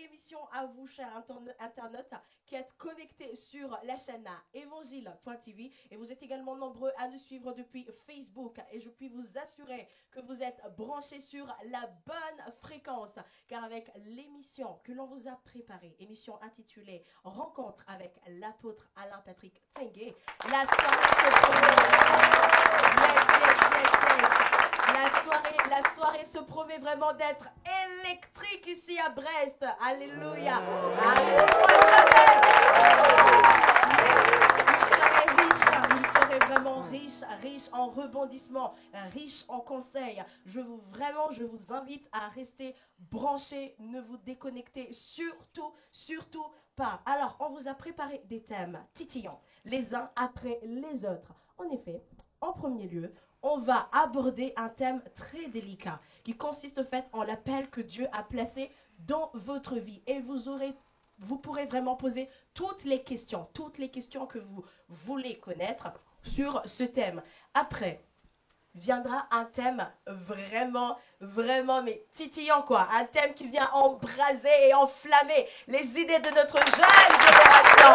émission à vous, chers internautes, qui êtes connectés sur la chaîne évangile.tv. Et vous êtes également nombreux à nous suivre depuis Facebook. Et je puis vous assurer que vous êtes branchés sur la bonne fréquence. Car avec l'émission que l'on vous a préparée, émission intitulée Rencontre avec l'apôtre Alain-Patrick Tsengue, la soirée se promet. La soirée se promet vraiment d'être électrique ici à Brest. Alléluia. Vous serez vraiment riche en rebondissements, riche en conseils. Je vous invite à rester branchés, ne vous déconnectez surtout pas. Alors, on vous a préparé des thèmes titillants, les uns après les autres. En effet, en premier lieu, on va aborder un thème très délicat qui consiste au fait en l'appel que Dieu a placé dans votre vie. Et vous pourrez vraiment poser toutes les questions que vous voulez connaître sur ce thème. Après, viendra un thème vraiment mais titillant quoi. Un thème qui vient embraser et enflammer les idées de notre jeune génération.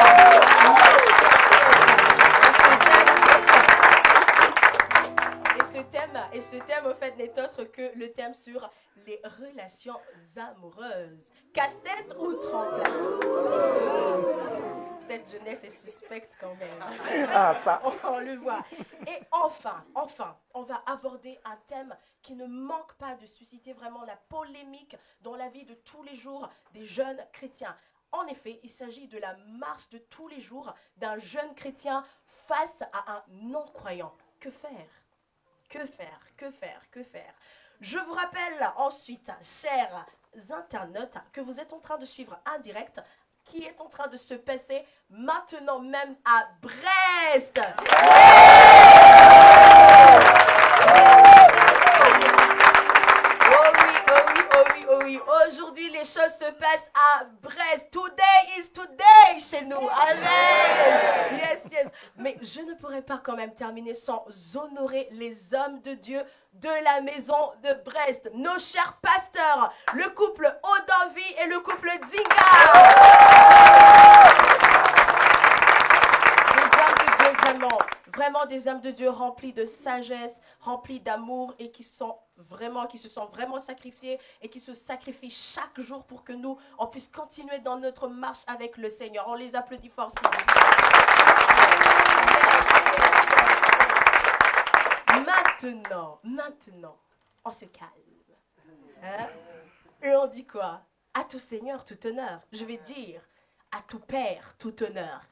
Et ce thème, au fait, n'est autre que le thème sur les relations amoureuses. Casse-tête ou tremplin? Cette jeunesse est suspecte quand même. Ah, ça. On le voit. Et enfin, on va aborder un thème qui ne manque pas de susciter vraiment la polémique dans la vie de tous les jours des jeunes chrétiens. En effet, il s'agit de la marche de tous les jours d'un jeune chrétien face à un non-croyant. Que faire? Que faire? Je vous rappelle ensuite, chers internautes, que vous êtes en train de suivre un direct qui est en train de se passer maintenant même à Brest. Oh oui. Aujourd'hui, les choses se passent à Brest. Today is today chez nous. Amen. Yes. Mais je ne pourrais pas quand même terminer sans honorer les hommes de Dieu de la maison de Brest. Nos chers pasteurs, le couple Odanvi et le couple Zinga. Des hommes de Dieu vraiment des hommes de Dieu remplis de sagesse, remplis d'amour et qui se sont vraiment sacrifiés et qui se sacrifient chaque jour pour que nous, on puisse continuer dans notre marche avec le Seigneur. On les applaudit fort. Maintenant, on se calme. Hein? Et on dit quoi? À tout Seigneur, tout honneur. Je vais dire, à tout Père, tout honneur.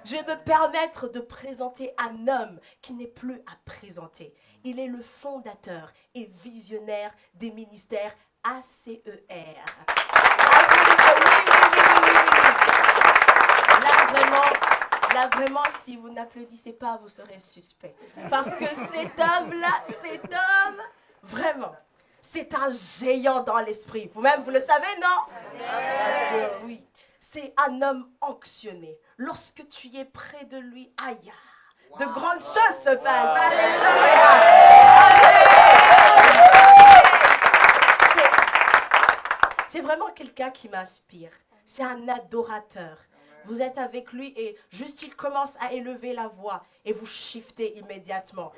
Je vais me permettre de présenter un homme qui n'est plus à présenter. Il est le fondateur et visionnaire des ministères ACER. Là, vraiment, si vous n'applaudissez pas, vous serez suspect. Parce que cet homme, vraiment, c'est un géant dans l'esprit. Vous-même, vous le savez, non? Bien sûr, oui. C'est un homme anxionné. Lorsque tu es près de lui, aïe, de grandes choses se passent. Alléluia. C'est vraiment quelqu'un qui m'inspire. C'est un adorateur. Vous êtes avec lui et juste il commence à élever la voix et vous shiftez immédiatement.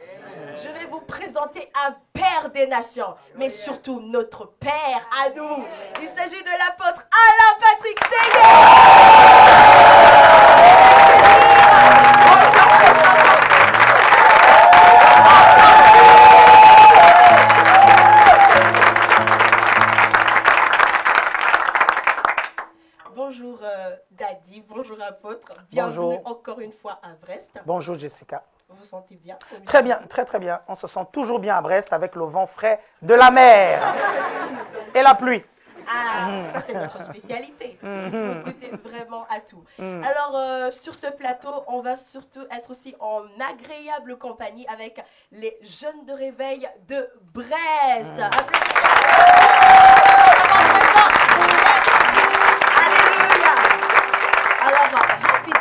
Je vais vous présenter un Père des nations, mais surtout notre Père à nous. Il s'agit de l'apôtre Alain-Patrick Bonjour Daddy, bonjour apôtre, bienvenue encore une fois à Brest. Bonjour Jessica. Vous vous sentez bien? Très bien, très bien. On se sent toujours bien à Brest avec le vent frais de la mer et la pluie. Ça c'est notre spécialité. Il faut goûter vraiment à tout. Alors sur ce plateau, on va surtout être aussi en agréable compagnie avec les jeunes de réveil de Brest.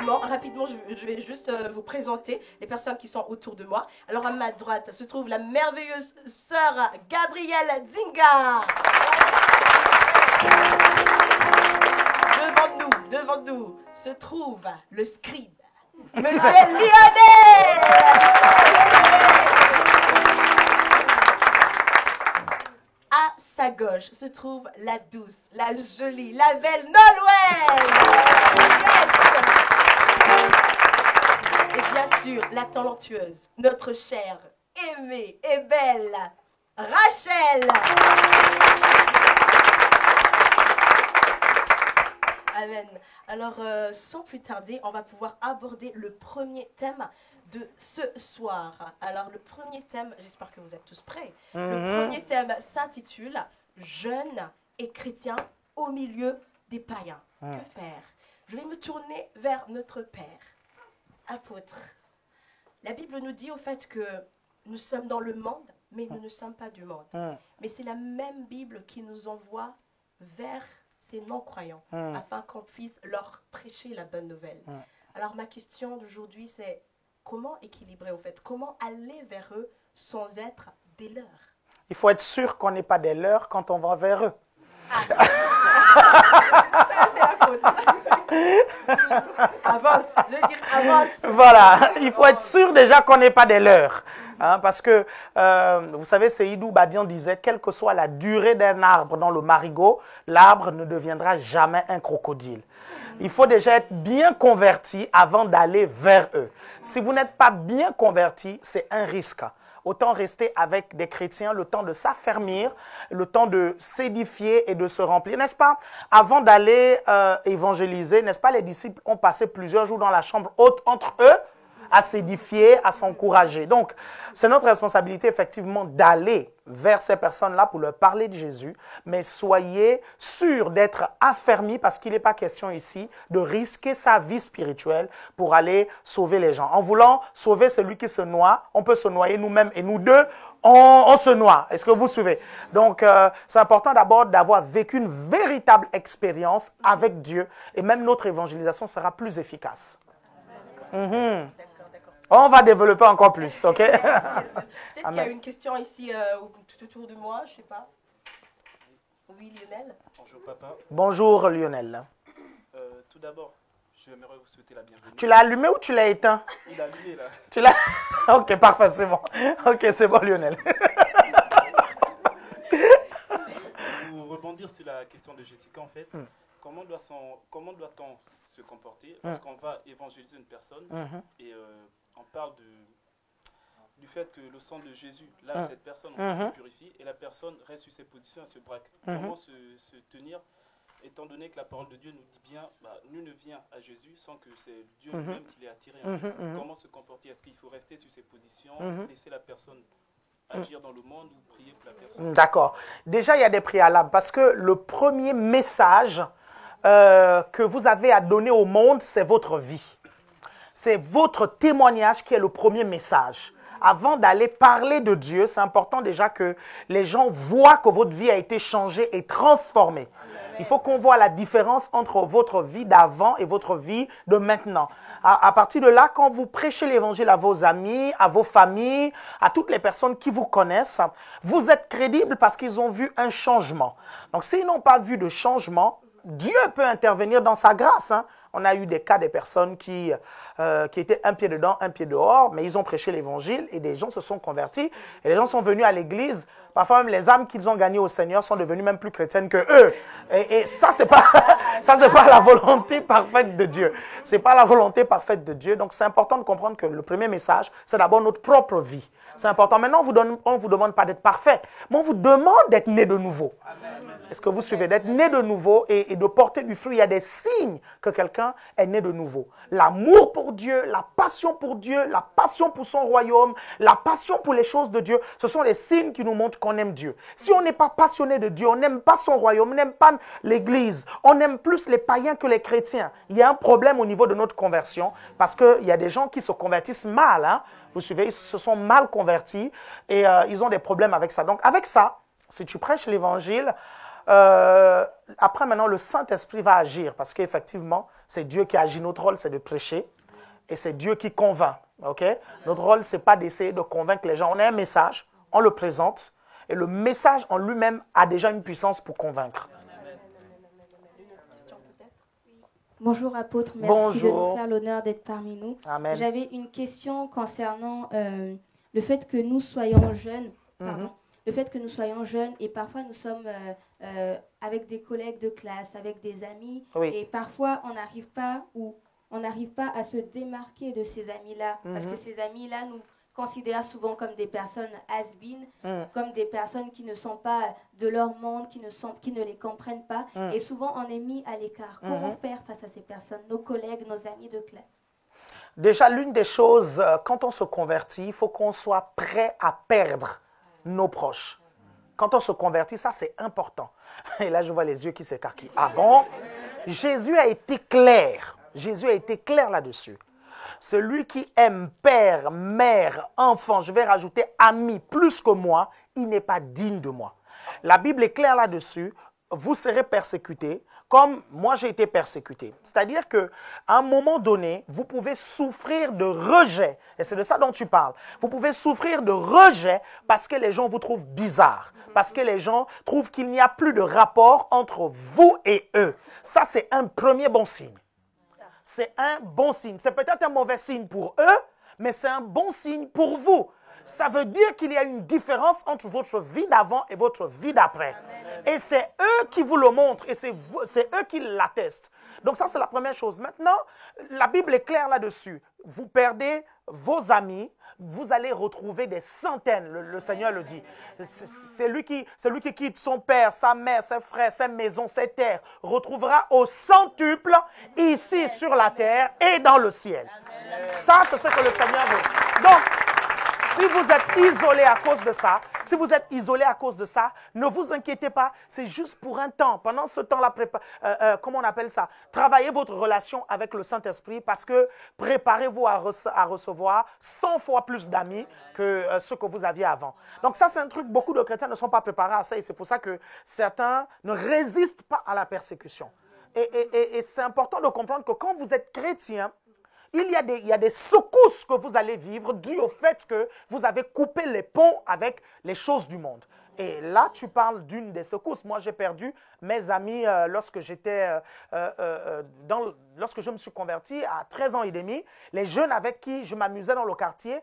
Rapidement, je vais juste vous présenter les personnes qui sont autour de moi. Alors, à ma droite se trouve la merveilleuse sœur Gabrielle Zinga. devant nous se trouve le scribe, Monsieur Lionel. À sa gauche se trouve la douce, la jolie, la belle Nolwenn. Yes. Et bien sûr, la talentueuse, notre chère, aimée et belle Rachel. Amen. Alors, sans plus tarder, on va pouvoir aborder le premier thème de ce soir. Alors, le premier thème, j'espère que vous êtes tous prêts. Le premier thème s'intitule « Jeunes et chrétiens au milieu des païens ». Que faire? Je vais me tourner vers notre Père, apôtre. La Bible nous dit au fait que nous sommes dans le monde, mais nous ne sommes pas du monde. Mais c'est la même Bible qui nous envoie vers ces non-croyants, afin qu'on puisse leur prêcher la bonne nouvelle. Alors ma question d'aujourd'hui, c'est comment équilibrer au fait? Comment aller vers eux sans être des leurs? Il faut être sûr qu'on n'est pas des leurs quand on va vers eux. Ça, c'est la faute. Avance, je veux dire avance. Voilà, il faut être sûr déjà qu'on n'est pas des leurs. Hein, parce que, vous savez, Seydou Badian disait, quelle que soit la durée d'un arbre dans le marigot, l'arbre ne deviendra jamais un crocodile. Il faut déjà être bien converti avant d'aller vers eux. Si vous n'êtes pas bien converti, c'est un risque. Autant rester avec des chrétiens, le temps de s'affermir, le temps de s'édifier et de se remplir, n'est-ce pas? Avant d'aller évangéliser, n'est-ce pas, les disciples ont passé plusieurs jours dans la chambre haute entre eux, à s'édifier, à s'encourager. Donc, c'est notre responsabilité effectivement d'aller vers ces personnes-là pour leur parler de Jésus, mais soyez sûrs d'être affermis parce qu'il n'est pas question ici de risquer sa vie spirituelle pour aller sauver les gens. En voulant sauver celui qui se noie, on peut se noyer nous-mêmes et nous deux, on se noie. Est-ce que vous suivez? Donc, c'est important d'abord d'avoir vécu une véritable expérience avec Dieu et même notre évangélisation sera plus efficace. On va développer encore plus, ok? Peut-être qu'il y a une question ici tout autour de moi, je ne sais pas. Oui, Lionel? Bonjour papa. Bonjour Lionel. Tout d'abord, j'aimerais vous souhaiter la bienvenue. Tu l'as allumé ou tu l'as éteint? Il a allumé là. Tu l'as? Ok, parfait, c'est bon. Ok, c'est bon Lionel. Pour rebondir sur la question de Jessica en fait, comment doit-on se comporter lorsqu'on va évangéliser une personne et on parle du fait que le sang de Jésus lave cette personne, on se purifie et la personne reste sur ses positions, elle se braque. Comment se tenir étant donné que la parole de Dieu nous dit bien, nul ne vient à Jésus sans que c'est Dieu lui-même qui l'ait attiré. Comment se comporter? Est-ce qu'il faut rester sur ses positions, laisser la personne agir dans le monde ou prier pour la personne? D'accord. Déjà, il y a des préalables parce que le premier message que vous avez à donner au monde, c'est votre vie. C'est votre témoignage qui est le premier message. Avant d'aller parler de Dieu, c'est important déjà que les gens voient que votre vie a été changée et transformée. Il faut qu'on voit la différence entre votre vie d'avant et votre vie de maintenant. À partir de là, quand vous prêchez l'évangile à vos amis, à vos familles, à toutes les personnes qui vous connaissent, vous êtes crédible parce qu'ils ont vu un changement. Donc, s'ils n'ont pas vu de changement, Dieu peut intervenir dans sa grâce. On a eu des cas des personnes qui étaient un pied dedans, un pied dehors, mais ils ont prêché l'évangile et des gens se sont convertis. Et les gens sont venus à l'église. Parfois même les âmes qu'ils ont gagnées au Seigneur sont devenues même plus chrétiennes que eux. Et ça, c'est pas la volonté parfaite de Dieu. C'est pas la volonté parfaite de Dieu. Donc, c'est important de comprendre que le premier message, c'est d'abord notre propre vie. C'est important. Maintenant, on ne vous demande pas d'être parfait, mais on vous demande d'être né de nouveau. Est-ce que vous suivez? D'être né de nouveau et de porter du fruit. Il y a des signes que quelqu'un est né de nouveau. L'amour pour Dieu, la passion pour Dieu, la passion pour son royaume, la passion pour les choses de Dieu. Ce sont les signes qui nous montrent qu'on aime Dieu. Si on n'est pas passionné de Dieu, on n'aime pas son royaume, on n'aime pas l'église, on aime plus les païens que les chrétiens. Il y a un problème au niveau de notre conversion parce qu'il y a des gens qui se convertissent mal. Vous suivez, ils se sont mal convertis et ils ont des problèmes avec ça. Donc avec ça, si tu prêches l'évangile, après maintenant le Saint-Esprit va agir parce qu'effectivement, c'est Dieu qui agit. Notre rôle, c'est de prêcher et c'est Dieu qui convainc. Okay? Notre rôle, ce n'est pas d'essayer de convaincre les gens. On a un message, on le présente et le message en lui-même a déjà une puissance pour convaincre. Bonjour apôtre, merci de nous Bonjour. faire l'honneur d'être parmi nous. Amen. J'avais une question concernant le fait que nous soyons jeunes, le fait que nous soyons jeunes et parfois nous sommes avec des collègues de classe, avec des amis, Oui. et parfois on n'arrive pas à se démarquer de ces amis-là, parce que ces amis-là nous considèrent souvent comme des personnes has-been, comme des personnes qui ne sont pas de leur monde, qui ne les comprennent pas, et souvent on est mis à l'écart. Comment faire face à ces personnes, nos collègues, nos amis de classe? Déjà, l'une des choses, quand on se convertit, il faut qu'on soit prêt à perdre nos proches. Quand on se convertit, ça c'est important. Et là, je vois les yeux qui s'écarquillent. Ah bon? Jésus a été clair. Jésus a été clair là-dessus. Celui qui aime père, mère, enfant, je vais rajouter ami plus que moi, il n'est pas digne de moi. La Bible est claire là-dessus. Vous serez persécutés comme moi j'ai été persécuté. C'est-à-dire qu'à un moment donné, vous pouvez souffrir de rejet. Et c'est de ça dont tu parles. Vous pouvez souffrir de rejet parce que les gens vous trouvent bizarre. Parce que les gens trouvent qu'il n'y a plus de rapport entre vous et eux. Ça, c'est un premier bon signe. C'est un bon signe. C'est peut-être un mauvais signe pour eux, mais c'est un bon signe pour vous. Ça veut dire qu'il y a une différence entre votre vie d'avant et votre vie d'après. Et c'est eux qui vous le montrent et c'est eux qui l'attestent. Donc ça, c'est la première chose. Maintenant, la Bible est claire là-dessus. Vous perdez vos amis, vous allez retrouver des centaines, le Seigneur le dit. Celui qui quitte son père, sa mère, ses frères, ses maisons, ses terres, retrouvera au centuple ici sur la terre et dans le ciel. Ça, c'est ce que le Seigneur veut. Donc, si vous êtes isolé à cause de ça, ne vous inquiétez pas, c'est juste pour un temps. Pendant ce temps-là, comment on appelle ça? Travaillez votre relation avec le Saint-Esprit parce que préparez-vous à recevoir 100 fois plus d'amis que ce que vous aviez avant. Donc ça, c'est un truc, beaucoup de chrétiens ne sont pas préparés à ça et c'est pour ça que certains ne résistent pas à la persécution. Et c'est important de comprendre que quand vous êtes chrétien, il y a des secousses que vous allez vivre dues au fait que vous avez coupé les ponts avec les choses du monde. Et là, tu parles d'une des secousses. Moi, j'ai perdu mes amis lorsque je me suis converti à 13 ans et demi. Les jeunes avec qui je m'amusais dans le quartier,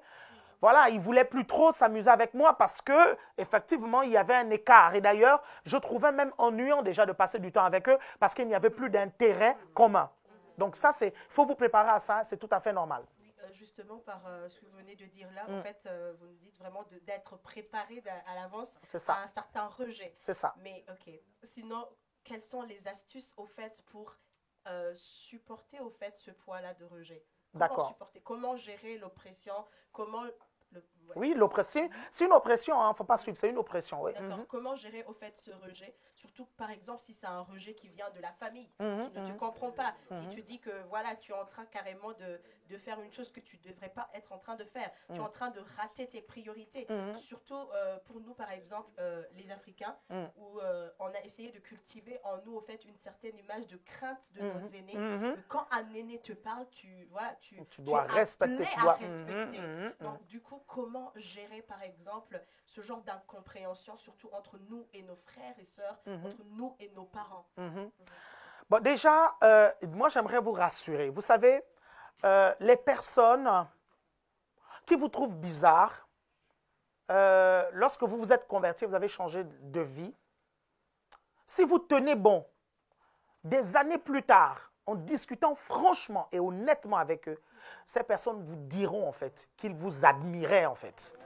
voilà, ils ne voulaient plus trop s'amuser avec moi parce que effectivement, il y avait un écart. Et d'ailleurs, je trouvais même ennuyant déjà de passer du temps avec eux parce qu'il n'y avait plus d'intérêt commun. Donc ça, il faut vous préparer à ça, c'est tout à fait normal. Oui, justement, par ce que vous venez de dire là, en fait, vous nous dites vraiment d'être préparé à l'avance à un certain rejet. C'est ça. Mais ok, sinon, quelles sont les astuces au fait pour supporter au fait ce poids-là de rejet? Comment supporter? Comment gérer l'oppression? Comment Oui, l'oppression, c'est une oppression, il ne faut pas suivre, c'est une oppression. Oui. D'accord. Comment gérer au fait ce rejet? Surtout, par exemple, si c'est un rejet qui vient de la famille, qui ne te comprend pas, qui te dit que voilà, tu es en train carrément de faire une chose que tu ne devrais pas être en train de faire. Tu es en train de rater tes priorités. Surtout pour nous, par exemple, les Africains, où on a essayé de cultiver en nous, au fait, une certaine image de crainte de nos aînés. Quand un aîné te parle, tu dois respecter. Donc, du coup, comment gérer, par exemple, ce genre d'incompréhension, surtout entre nous et nos frères et sœurs, entre nous et nos parents? Bon, déjà, moi, j'aimerais vous rassurer. Vous savez, les personnes qui vous trouvent bizarre, lorsque vous vous êtes converti, vous avez changé de vie, si vous tenez bon, des années plus tard, en discutant franchement et honnêtement avec eux, ces personnes vous diront en fait qu'ils vous admiraient en fait.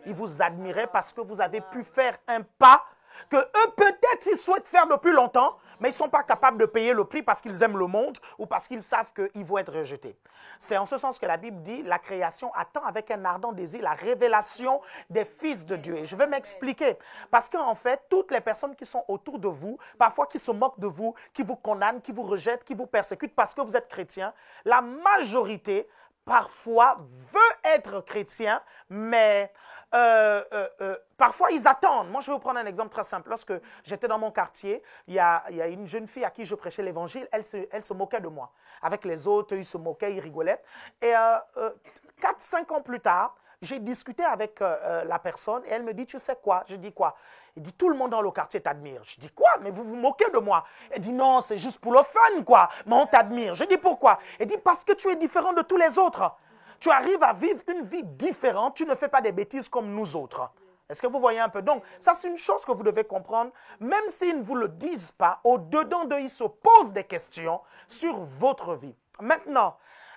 Ils vous admiraient parce que vous avez pu faire un pas que eux peut-être ils souhaitent faire depuis longtemps, mais ils ne sont pas capables de payer le prix parce qu'ils aiment le monde ou parce qu'ils savent qu'ils vont être rejetés. C'est en ce sens que la Bible dit la création attend avec un ardent désir la révélation des fils de Dieu. Et je vais m'expliquer. Parce qu'en fait, toutes les personnes qui sont autour de vous, parfois qui se moquent de vous, qui vous condamnent, qui vous rejettent, qui vous persécutent parce que vous êtes chrétien, la majorité parfois veut être chrétien, mais parfois ils attendent. Moi, je vais vous prendre un exemple très simple. Lorsque j'étais dans mon quartier, il y a une jeune fille à qui je prêchais l'évangile, elle se moquait de moi. Avec les autres, ils se moquaient, ils rigolaient. Et 4-5 ans plus tard, j'ai discuté avec la personne et elle me dit, tu sais quoi? Je dis quoi? Il dit, tout le monde dans le quartier t'admire. Je dis, quoi? Mais vous vous moquez de moi. Elle dit, non, c'est juste pour le fun, quoi. Mais on t'admire. Je dis, pourquoi? Elle dit, parce que tu es différent de tous les autres. Tu arrives à vivre une vie différente. Tu ne fais pas des bêtises comme nous autres. Est-ce que vous voyez un peu? Donc, ça, c'est une chose que vous devez comprendre. Même s'ils ne vous le disent pas, au-dedans d'eux, ils se posent des questions sur votre vie. Maintenant,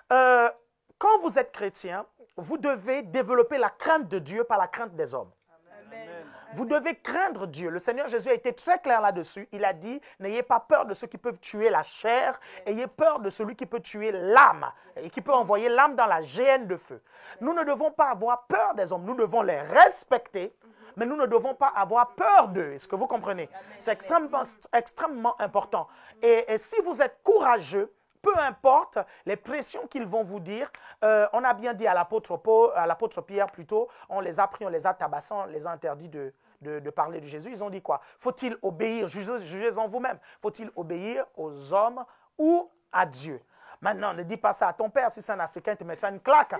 quand vous êtes chrétien, vous devez développer la crainte de Dieu par la crainte des hommes. Amen. Vous devez craindre Dieu. Le Seigneur Jésus a été très clair là-dessus. Il a dit, n'ayez pas peur de ceux qui peuvent tuer la chair, ayez peur de celui qui peut tuer l'âme et qui peut envoyer l'âme dans la géhenne de feu. Nous ne devons pas avoir peur des hommes, nous devons les respecter, mais nous ne devons pas avoir peur d'eux. Est-ce que vous comprenez? C'est extrêmement important. Et si vous êtes courageux, peu importe les pressions qu'ils vont vous dire, on a bien dit à l'apôtre Pierre plutôt, on les a pris, on les a tabassés, on les a interdits de parler de Jésus. Ils ont dit quoi? Faut-il obéir, jugez-en vous-même, faut-il obéir aux hommes ou à Dieu? Maintenant, ne dis pas ça à ton père, si c'est un Africain, il te mettra une claque.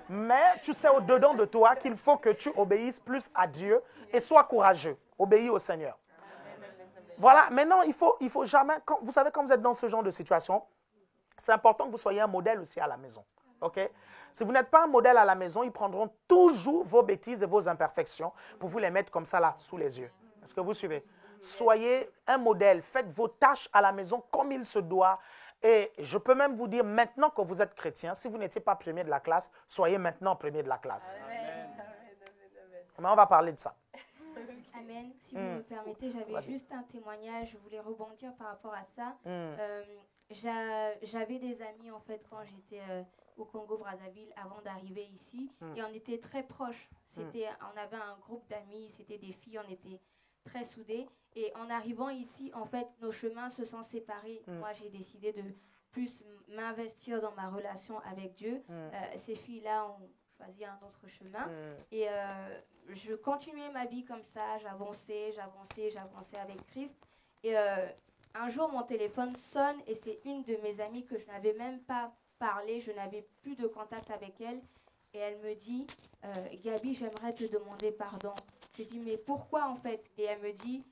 Mais tu sais au-dedans de toi qu'il faut que tu obéisses plus à Dieu et sois courageux, obéis au Seigneur. Voilà, maintenant, il faut jamais, vous savez, quand vous êtes dans ce genre de situation, c'est important que vous soyez un modèle aussi à la maison. OK? Si vous n'êtes pas un modèle à la maison, ils prendront toujours vos bêtises et vos imperfections pour vous les mettre comme ça là, sous les yeux. Est-ce que vous suivez? Soyez un modèle, faites vos tâches à la maison comme il se doit. Et je peux même vous dire maintenant que vous êtes chrétien, si vous n'étiez pas premier de la classe, soyez maintenant premier de la classe. Amen. Mais on va parler de ça. Amen. Si vous me permettez, j'avais juste un témoignage. Je voulais rebondir par rapport à ça. J'avais des amis, en fait, quand j'étais au Congo-Brazzaville, avant d'arriver ici. Et on était très proches. On avait un groupe d'amis, c'était des filles, on était très soudés. Et en arrivant ici, en fait, nos chemins se sont séparés. Moi, j'ai décidé de plus m'investir dans ma relation avec Dieu. Ces filles-là ont choisi un autre chemin. Et je continuais ma vie comme ça, j'avançais avec Christ. Et un jour, mon téléphone sonne et c'est une de mes amies que je n'avais même pas parlé, je n'avais plus de contact avec elle. Et elle me dit, Gabi, j'aimerais te demander pardon. Je dis, mais pourquoi en fait? Et elle me dit,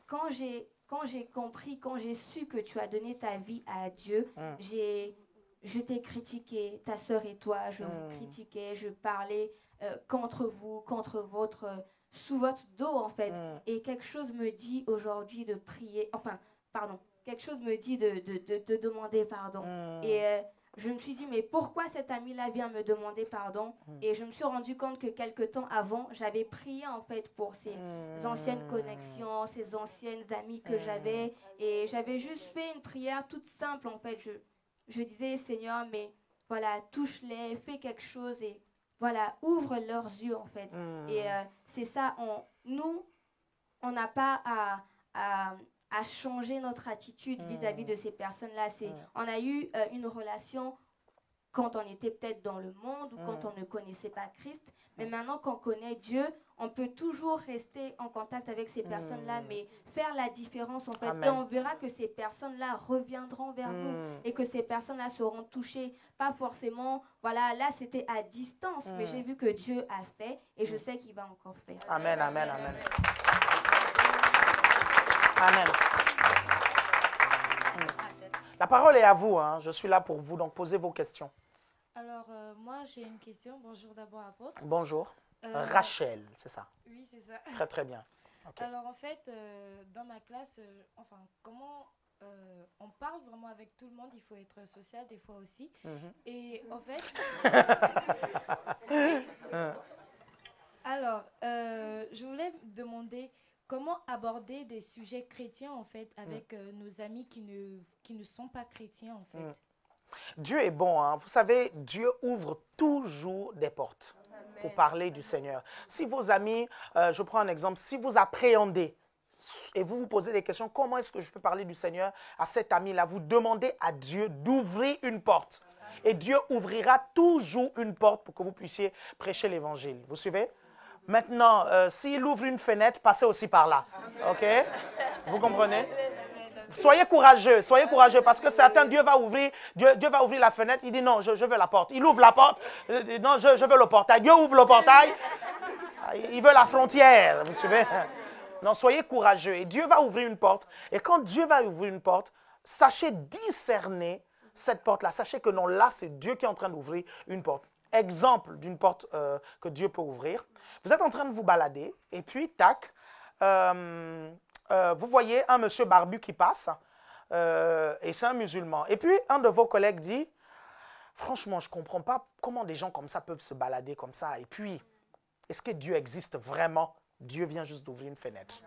quand j'ai compris, quand j'ai su que tu as donné ta vie à Dieu, je t'ai critiqué, ta sœur et toi, je vous critiquais, je parlais contre vous, sous votre dos en fait. Et quelque chose me dit aujourd'hui de prier, quelque chose me dit de demander pardon. Et je me suis dit, mais pourquoi cette amie-là vient me demander pardon? Et je me suis rendu compte que quelque temps avant, j'avais prié en fait pour ces anciennes connexions, ces anciennes amies que j'avais. Et j'avais juste fait une prière toute simple en fait. Je disais, Seigneur, mais voilà, touche-les, fais quelque chose et voilà, ouvre leurs yeux en fait. Et c'est ça, on n'a pas à changer notre attitude vis-à-vis de ces personnes-là. On a eu une relation quand on était peut-être dans le monde ou quand on ne connaissait pas Christ. Mais maintenant qu'on connaît Dieu, on peut toujours rester en contact avec ces personnes-là, mais faire la différence en fait. Amen. Et on verra que ces personnes-là reviendront vers nous et que ces personnes-là seront touchées. Pas forcément, voilà, là c'était à distance, mais j'ai vu que Dieu a fait et je sais qu'il va encore faire. Amen, amen, amen. Amen. La parole est à vous, hein. Je suis là pour vous, donc posez vos questions. Alors, moi, j'ai une question. Bonjour d'abord, apôtre. Bonjour. Rachel, c'est ça? Oui, c'est ça. Très, très bien. Okay. Alors, en fait, dans ma classe, comment on parle vraiment avec tout le monde, il faut être social des fois aussi. Et en fait... Alors, je voulais me demander comment aborder des sujets chrétiens, en fait, avec nos amis qui ne sont pas chrétiens, en fait. Dieu est bon, hein. Vous savez, Dieu ouvre toujours des portes pour parler du Seigneur. Si vos amis, je prends un exemple, si vous appréhendez et vous vous posez des questions, comment est-ce que je peux parler du Seigneur à cet ami-là? Vous demandez à Dieu d'ouvrir une porte. Et Dieu ouvrira toujours une porte pour que vous puissiez prêcher l'évangile. Vous suivez? Maintenant, s'il ouvre une fenêtre, passez aussi par là. OK? Vous comprenez? Soyez courageux parce que certains, Dieu va ouvrir la fenêtre, il dit non, je veux la porte. Il ouvre la porte, non, je veux le portail. Dieu ouvre le portail. Il veut la frontière, vous suivez? Non, soyez courageux. Et Dieu va ouvrir une porte. Et quand Dieu va ouvrir une porte, sachez discerner cette porte-là. Sachez que non, là, c'est Dieu qui est en train d'ouvrir une porte. Exemple d'une porte que Dieu peut ouvrir. Vous êtes en train de vous balader et puis, tac, vous voyez un monsieur barbu qui passe et c'est un musulman. Et puis, un de vos collègues dit, franchement, je ne comprends pas comment des gens comme ça peuvent se balader comme ça. Et puis, est-ce que Dieu existe vraiment? Dieu vient juste d'ouvrir une fenêtre.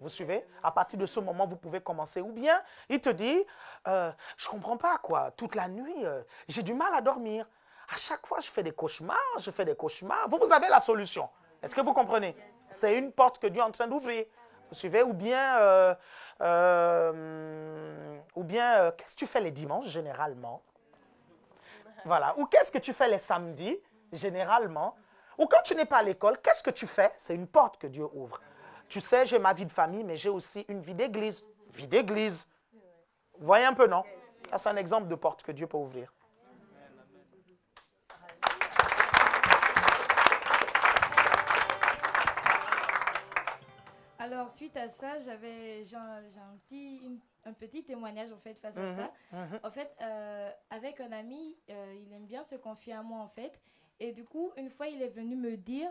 Vous suivez? À partir de ce moment, vous pouvez commencer. Ou bien, il te dit, je ne comprends pas quoi, toute la nuit, j'ai du mal à dormir. À chaque fois, je fais des cauchemars. Vous avez la solution. Est-ce que vous comprenez? C'est une porte que Dieu est en train d'ouvrir. Vous suivez? Ou bien, qu'est-ce que tu fais les dimanches, généralement? Voilà. Ou qu'est-ce que tu fais les samedis, généralement? Ou quand tu n'es pas à l'école, qu'est-ce que tu fais? C'est une porte que Dieu ouvre. Tu sais, j'ai ma vie de famille, mais j'ai aussi une vie d'église. Vie d'église. Vous voyez un peu, non? Ça, c'est un exemple de porte que Dieu peut ouvrir. Alors, suite à ça, j'ai un petit témoignage en fait face à ça. En fait, avec un ami, il aime bien se confier à moi en fait. Et du coup, une fois, il est venu me dire,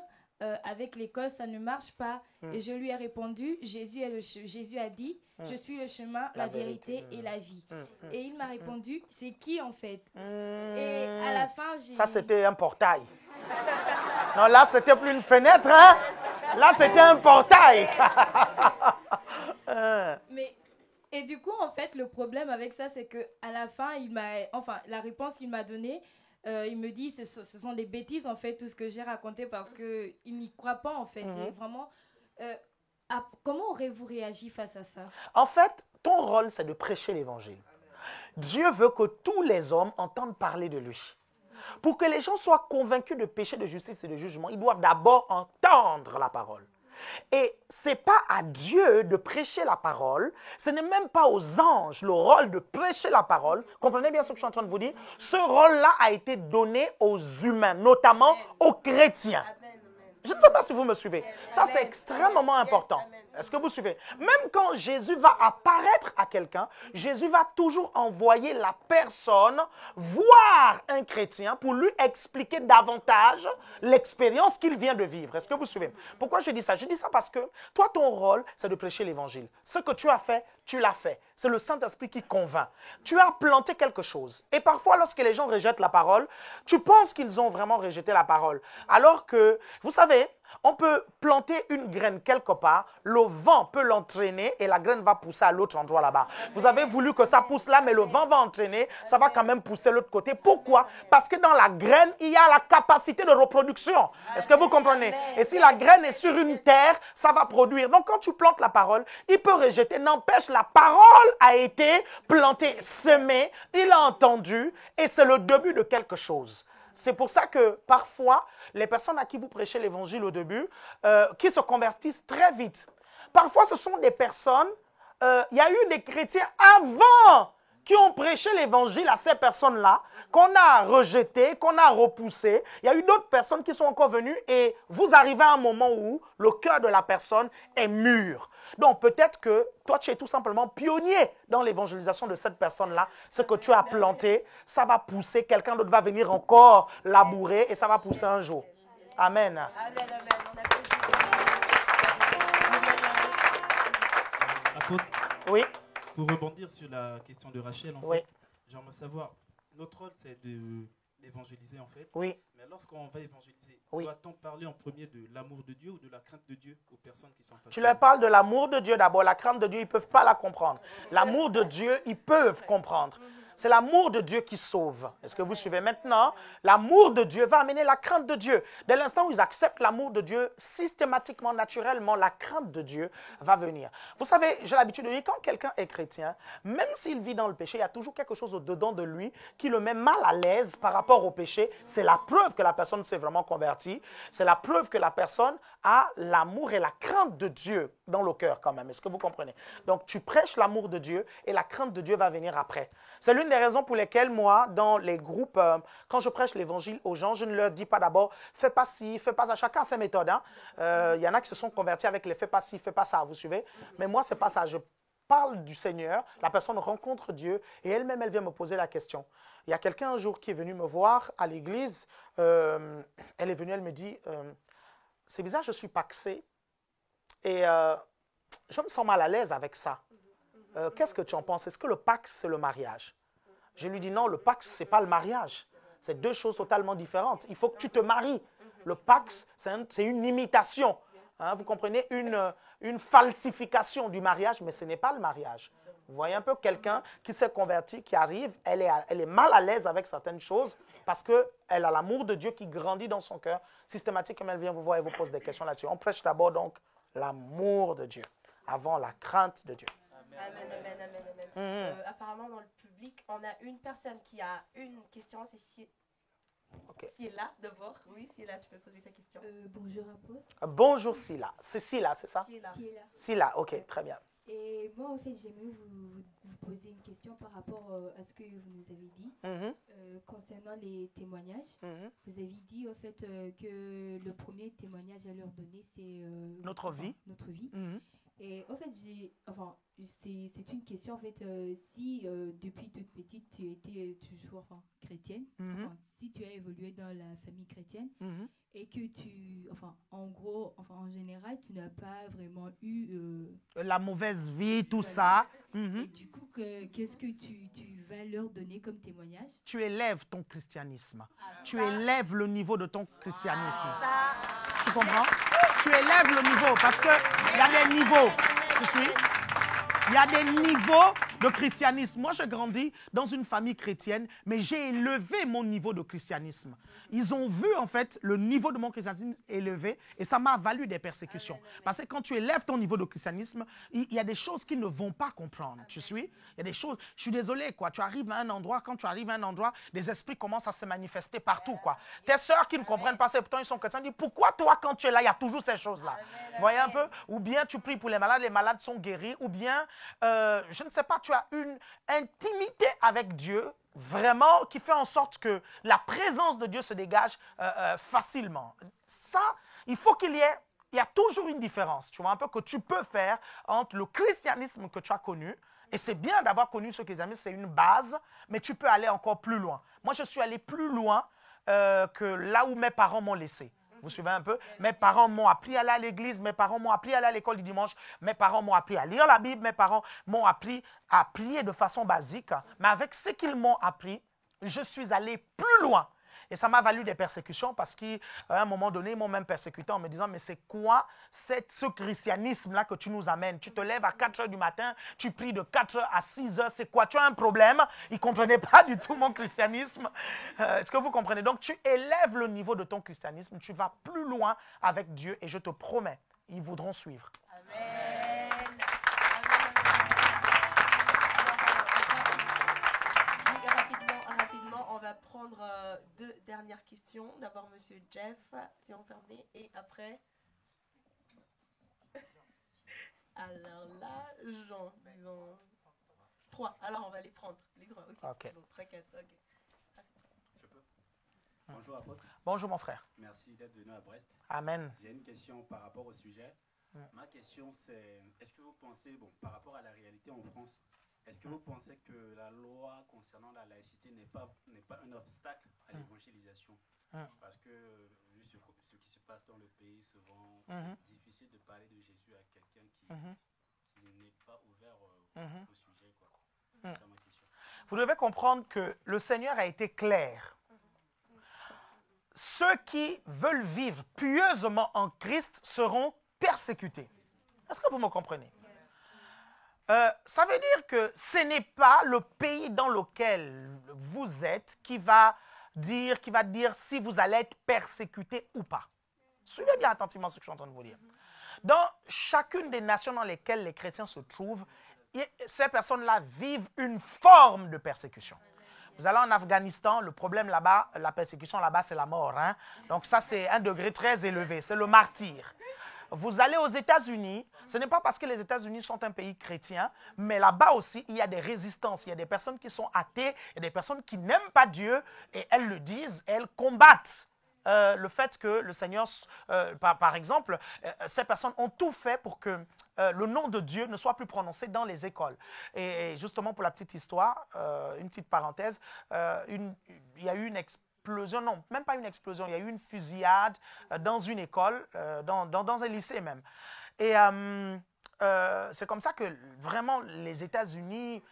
avec l'école, ça ne marche pas. Et je lui ai répondu, Jésus a dit, je suis le chemin, la vérité et la vie. Et il m'a répondu, c'est qui en fait? Et à la fin, j'ai... Ça, c'était un portail. Non, là, c'était plus une fenêtre, hein? Là, c'était un portail. Et du coup, en fait, le problème avec ça, c'est qu'à la fin, la réponse qu'il m'a donnée, il me dit, ce sont des bêtises, en fait, tout ce que j'ai raconté, parce qu'il n'y croit pas, en fait. Et vraiment, comment aurez-vous réagi face à ça? En fait, ton rôle, c'est de prêcher l'évangile. Dieu veut que tous les hommes entendent parler de lui. Pour que les gens soient convaincus de péché, de justice et de jugement, ils doivent d'abord entendre la parole. Et ce n'est pas à Dieu de prêcher la parole, ce n'est même pas aux anges le rôle de prêcher la parole. Comprenez bien ce que je suis en train de vous dire? Ce rôle-là a été donné aux humains, notamment aux chrétiens. Je ne sais pas si vous me suivez. Ça, c'est extrêmement important. Est-ce que vous suivez? Même quand Jésus va apparaître à quelqu'un, Jésus va toujours envoyer la personne voir un chrétien pour lui expliquer davantage l'expérience qu'il vient de vivre. Est-ce que vous suivez? Pourquoi je dis ça? Je dis ça parce que toi, ton rôle, c'est de prêcher l'évangile. Ce que tu as fait, tu l'as fait. C'est le Saint-Esprit qui convainc. Tu as planté quelque chose. Et parfois, lorsque les gens rejettent la parole, tu penses qu'ils ont vraiment rejeté la parole. Alors que, vous savez, on peut planter une graine quelque part, le vent peut l'entraîner et la graine va pousser à l'autre endroit là-bas. Vous avez voulu que ça pousse là, mais le vent va entraîner, ça va quand même pousser de l'autre côté. Pourquoi? Parce que dans la graine, il y a la capacité de reproduction. Est-ce que vous comprenez? Et si la graine est sur une terre, ça va produire. Donc quand tu plantes la parole, il peut rejeter. N'empêche, la parole a été plantée, semée, il a entendu et c'est le début de quelque chose. C'est pour ça que parfois, les personnes à qui vous prêchez l'évangile au début, qui se convertissent très vite. Parfois, ce sont des personnes, il y a eu des chrétiens avant qui ont prêché l'évangile à ces personnes-là, qu'on a rejetées, qu'on a repoussées. Il y a eu d'autres personnes qui sont encore venues et vous arrivez à un moment où le cœur de la personne est mûr. Donc peut-être que toi, tu es tout simplement pionnier dans l'évangélisation de cette personne-là. Ce que tu as planté, ça va pousser. Quelqu'un d'autre va venir encore labourer et ça va pousser un jour. Amen. Amen, amen. Apôtre, Oui. pour rebondir sur la question de Rachel, en Oui. fait, j'aimerais savoir, notre rôle, c'est d'évangéliser, en fait. Oui. Mais lorsqu'on va évangéliser, Oui. doit-on parler en premier de l'amour de Dieu ou de la crainte de Dieu aux personnes qui sont fâchées? Tu leur parles de l'amour de Dieu d'abord. La crainte de Dieu, ils ne peuvent pas la comprendre. L'amour de Dieu, ils peuvent comprendre. C'est l'amour de Dieu qui sauve. Est-ce que vous suivez maintenant? L'amour de Dieu va amener la crainte de Dieu. Dès l'instant où ils acceptent l'amour de Dieu, systématiquement, naturellement, la crainte de Dieu va venir. Vous savez, j'ai l'habitude de dire, quand quelqu'un est chrétien, même s'il vit dans le péché, il y a toujours quelque chose au-dedans de lui qui le met mal à l'aise par rapport au péché. C'est la preuve que la personne s'est vraiment convertie. C'est la preuve que la personne a l'amour et la crainte de Dieu dans le cœur quand même. Est-ce que vous comprenez? Donc, tu prêches l'amour de Dieu et la crainte de Dieu va venir après. C'est l'une des raisons pour lesquelles moi, dans les groupes, quand je prêche l'évangile aux gens, je ne leur dis pas d'abord, fais pas ci, fais pas ça. Chacun a ses méthodes. Hein. Y en a qui se sont convertis avec les fais pas ci, fais pas ça, vous suivez? Mais moi, c'est pas ça. Je parle du Seigneur, la personne rencontre Dieu et elle-même, elle vient me poser la question. Il y a quelqu'un un jour qui est venu me voir à l'église. Elle est venue, elle me dit, c'est bizarre, je suis paxé et je me sens mal à l'aise avec ça. Qu'est-ce que tu en penses? Est-ce que le Pax, c'est le mariage? Je lui dis non, le Pax, ce n'est pas le mariage. C'est deux choses totalement différentes. Il faut que tu te maries. Le Pax, c'est une imitation. Hein, vous comprenez? Une falsification du mariage, mais ce n'est pas le mariage. Vous voyez un peu quelqu'un qui s'est converti, qui arrive, elle est mal à l'aise avec certaines choses parce qu'elle a l'amour de Dieu qui grandit dans son cœur. Systématiquement, elle vient vous voir et vous pose des questions là-dessus. On prêche d'abord donc l'amour de Dieu avant la crainte de Dieu. Amen. Apparemment, dans le public, on a une personne qui a une question. C'est si est là d'abord. Oui, si est là, tu peux poser ta question. Bonjour apôtre. Bonjour Sila. C'est Sila, c'est ça? Sila. Ok, très bien. Et moi, en fait, j'aimerais vous poser une question par rapport à ce que vous nous avez dit concernant les témoignages. Vous avez dit, en fait, que le premier témoignage à leur donner, c'est notre vie. Et en fait, c'est une question, en fait, si depuis toute petite, tu étais toujours chrétienne, si tu as évolué dans la famille chrétienne, et que en général, tu n'as pas vraiment eu... la mauvaise vie, tout ça. Et du coup, qu'est-ce que tu vas leur donner comme témoignage? Tu élèves ton christianisme. Tu élèves le niveau de ton christianisme. Tu comprends? Tu élèves le niveau parce qu'il y a des niveaux. Tu suis? Il y a des niveaux de christianisme. Moi, j'ai grandi dans une famille chrétienne, mais j'ai élevé mon niveau de christianisme. Ils ont vu, en fait, le niveau de mon christianisme élevé et ça m'a valu des persécutions. Parce que quand tu élèves ton niveau de christianisme, il y a des choses qu'ils ne vont pas comprendre. Tu suis? Il y a des choses... Je suis désolé, quoi. Tu arrives à un endroit, quand tu arrives à un endroit, des esprits commencent à se manifester partout, quoi. Tes sœurs qui ne comprennent pas ça, pourtant ils sont chrétiens, disent, pourquoi toi, quand tu es là, il y a toujours ces choses-là? Vous voyez un peu? Ou bien tu pries pour les malades sont guéris, ou bien, je ne sais pas, tu as une intimité avec Dieu, vraiment, qui fait en sorte que la présence de Dieu se dégage facilement. Ça, il faut il y a toujours une différence, tu vois, un peu que tu peux faire entre le christianisme que tu as connu, et c'est bien d'avoir connu ce christianisme, c'est une base, mais tu peux aller encore plus loin. Moi, je suis allé plus loin que là où mes parents m'ont laissé. Vous suivez un peu? Mes parents m'ont appris à aller à l'église, mes parents m'ont appris à aller à l'école du dimanche, mes parents m'ont appris à lire la Bible, mes parents m'ont appris à prier de façon basique. Mais avec ce qu'ils m'ont appris, je suis allé plus loin. Et ça m'a valu des persécutions parce qu'à un moment donné, ils m'ont même persécuté en me disant, mais c'est quoi ce christianisme-là que tu nous amènes? Tu te lèves à 4 heures du matin, tu pries de 4 heures à 6 heures, c'est quoi? Tu as un problème? Ils ne comprenaient pas du tout mon christianisme. Est-ce que vous comprenez? Donc, tu élèves le niveau de ton christianisme, tu vas plus loin avec Dieu et je te promets, ils voudront suivre. Amen. On va prendre deux dernières questions. D'abord, Monsieur Jeff, si on permet, et après... Alors là, Jean, disons... 3. Alors, on va les prendre. Les 3, ok. Donc, 3, 4, ok. Je peux. Bonjour, apôtre. Bonjour, mon frère. Merci d'être venu à Brest. Amen. J'ai une question par rapport au sujet. Ma question, c'est, est-ce que vous pensez, par rapport à la réalité en France, est-ce que vous pensez que la loi concernant la laïcité n'est pas un obstacle à l'évangélisation? Parce que, vu ce qui se passe dans le pays, souvent, c'est difficile de parler de Jésus à quelqu'un qui n'est pas ouvert au sujet, quoi. C'est ça ma question. Vous devez comprendre que le Seigneur a été clair. Ceux qui veulent vivre pieusement en Christ seront persécutés. Est-ce que vous me comprenez? Ça veut dire que ce n'est pas le pays dans lequel vous êtes qui va dire si vous allez être persécuté ou pas. Suivez bien attentivement ce que je suis en train de vous dire. Dans chacune des nations dans lesquelles les chrétiens se trouvent, ces personnes-là vivent une forme de persécution. Vous allez en Afghanistan, le problème là-bas, la persécution là-bas, c'est la mort. Hein? Donc ça, c'est un degré très élevé, c'est le martyre. Vous allez aux États-Unis, ce n'est pas parce que les États-Unis sont un pays chrétien, mais là-bas aussi, il y a des résistances. Il y a des personnes qui sont athées, il y a des personnes qui n'aiment pas Dieu, et elles le disent, elles combattent le fait que le Seigneur, par exemple, ces personnes ont tout fait pour que le nom de Dieu ne soit plus prononcé dans les écoles. Et justement, pour la petite histoire, une petite parenthèse, il y a eu une explosion, non, même pas une explosion, il y a eu une fusillade dans une école, dans un lycée même. Et c'est comme ça que vraiment les États-Unis,